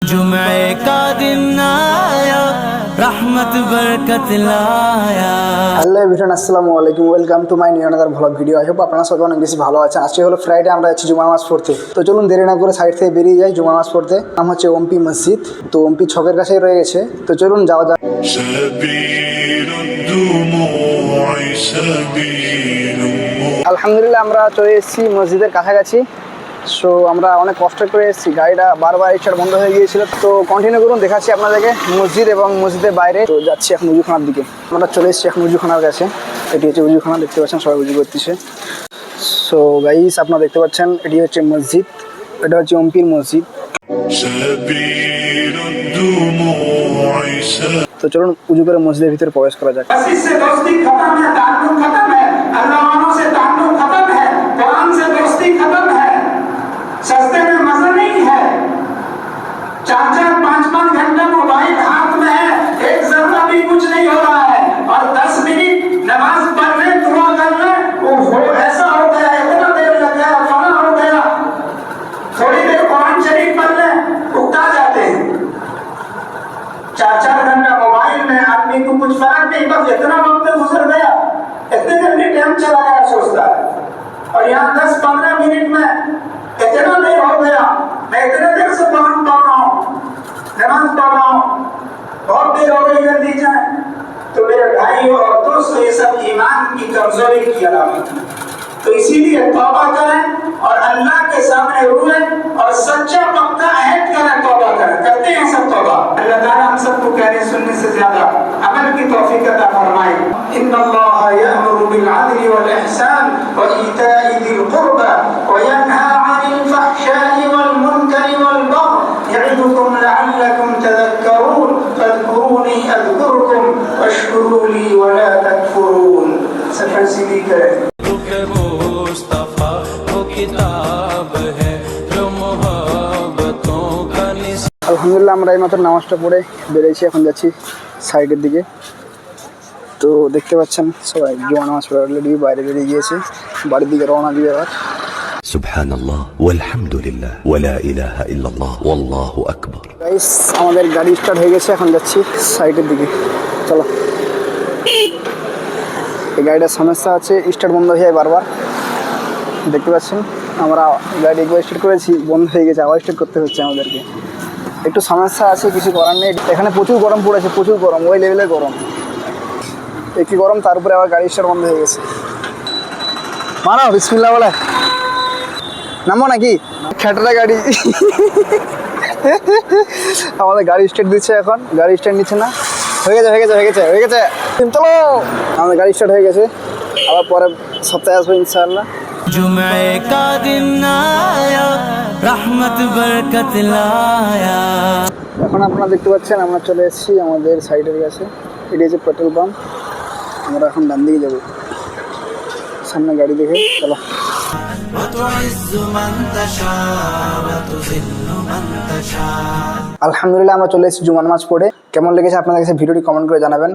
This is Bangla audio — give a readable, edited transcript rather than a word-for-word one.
जुमे का दिन आया रहमत बरकत लाया। হ্যালো এভরিওয়ান, আসসালামু আলাইকুম, welcome to my new another vlog video. I hope আপনারা সবাই অনেক বেশি ভালো আছেন। আজকে হলো ফ্রাইডে, আমরা যাচ্ছি জুমা নামাজ পড়তে। তো চলুন দেরি না করে সাইড থেকে বেরিয়ে যাই জুমা নামাজ পড়তে। নাম হচ্ছে ওমপি মসজিদ। তো ওমপি ছকের কাছেই রয়ে গেছে। তো চলুন যাওয়া যাক। আলহামদুলিল্লাহ আমরা চলে এসেছি মসজিদের কাছাকাছি। সো আমরা অনেক কষ্ট করে এসেছি, গাড়িটা বারবার স্টার্ট বন্ধ হয়ে গিয়েছিল। তো কন্টিনিউ করুন, দেখাচ্ছি আপনাদেরকে মসজিদ এবং মসজিদের বাইরে। তো যাচ্ছি এখন উজুখানার দিকে। আমরা চলে এসেছি এখন উজুখানার কাছে। এটি হচ্ছে উজুখানা, দেখতে পাচ্ছেন সবাই উজু করতেছে। সো গাইস আপনারা দেখতে পাচ্ছেন এটি হচ্ছে মসজিদ, এটা হচ্ছে ওমপির মসজিদ। তো চলুন উজু করে মসজিদের ভিতরে প্রবেশ করা যাক। सस्ते में मजा नहीं है। 4-4, 5-5 घंटा मोबाइल हाथ में है, एक जरा भी कुछ नहीं हो रहा है। और 10 मिनट नमाज पढ़ने दुआ करने वो ऐसा हो गया, इतना देर लग गया, फना हो गया। थोड़ी देर कुरान शरीफ पढ़ ले, उकता जाते हैं। 4-4 घंटा मोबाइल में आदमी को कुछ फर्क नहीं, बस इतना वक्त गुजर गया, इतने जल्दी टाइम चला गया सोचता है। और यहाँ 10-15 मिनट में इतना देर हो गया, मैं इतने देर से कुरान पढ़ रहा हूँ, नमाज पढ़ रहा हूँ, बहुत देर हो गई जल्दी जाए। तो मेरे भाइयों और दोस्तों, ये सब ईमान की कमजोरी की अलामत है। तो इसीलिए तौबा करें और अल्लाह के सामने रोएं और सच्चा पक्का अहद करें, तौबा करें। करते हैं सब तौबा। अल्लाह ताला हम सबको कहने सुनने से ज्यादा अमल की तौफीक अता फरमाए। इन्नल्लाह यअमुरु बिल अदली वल इहसान व ईताई दिल कुर्बा व यनहा अनिल फहशाई वल मुनकरी वल बग़य यइदुकुम लअल्लकुम तदक्करून फज़कुरूनी अज़कुरुकुम वश्कुरू ली व ला तकफुरून। सफर सीधी करें। मुस्तफा वो किताब है जो मोहब्बतों का আলহামদুলিল্লাহ আমরা এইমাত্র নামাজটা পড়ে বেরিয়েছি, এখন যাচ্ছি সাইডের দিকে। তো দেখতে পাচ্ছেন সবাই জুমা নামাজ পড়ে অলরেডি বাইরে বেরিয়ে গিয়েছে, বাড়ির দিকে রওনা দিয়ে। আবার সুবহানাল্লাহ ওয়ালহামদুলিল্লাহ ওয়ালা ইলাহা ইল্লাল্লাহ ওয়াল্লাহু আকবার। গাইস আমাদের গাড়ি স্টার্ট হয়ে গেছে, এখন যাচ্ছি সাইডের দিকে। চলো। এই গাড়িটার সমস্যা আছে, স্টার্ট বন্ধ হয়ে যায় বারবার। দেখতে পাচ্ছেন আমরা গাড়ি একবার স্টার্ট করেছি, বন্ধ হয়ে গেছে, আবার স্টার্ট করতে হচ্ছে আমাদেরকে। একটু সমস্যা আছে, কিছু করার নেই। এখানে প্রচুর গরম পড়েছে, প্রচুর গরম, ওই লেভেলের গরম। একই গরম, তার উপরে আবার গাড়ি স্টার্ট বন্ধ হয়ে গেছে। মানো বিসমিল্লাহ বলে নামো নাকি খেটারা গাড়ি। আমাদের গাড়ি স্টার্ট দিচ্ছে, এখন গাড়ি স্টার্ট নিচ্ছে না। হয়ে গেছে হয়ে গেছে হয়ে গেছে হয়ে গেছে চলো, আমাদের গাড়ি স্টার্ট হয়ে গেছে। আবার পরে সপ্তাহে আসবো ইনশাআল্লাহ। जुमे का दिन आया रहमत बरकत लाया। এখন আপনারা দেখতে পাচ্ছেন আমরা চলে এসেছি আমাদের সাইডের কাছে। এটি হচ্ছে পেট্রোল পাম্প। আমরা এখন ডান দিকে যাবো, সামনে গাড়ি দেখে। চলো। আলহামদুলিল্লাহ আমরা চলে এসেছি জুমা নামাজ পড়ে। কেমন লেগেছে আপনাদের কাছে ভিডিওটি কমেন্ট করে জানাবেন।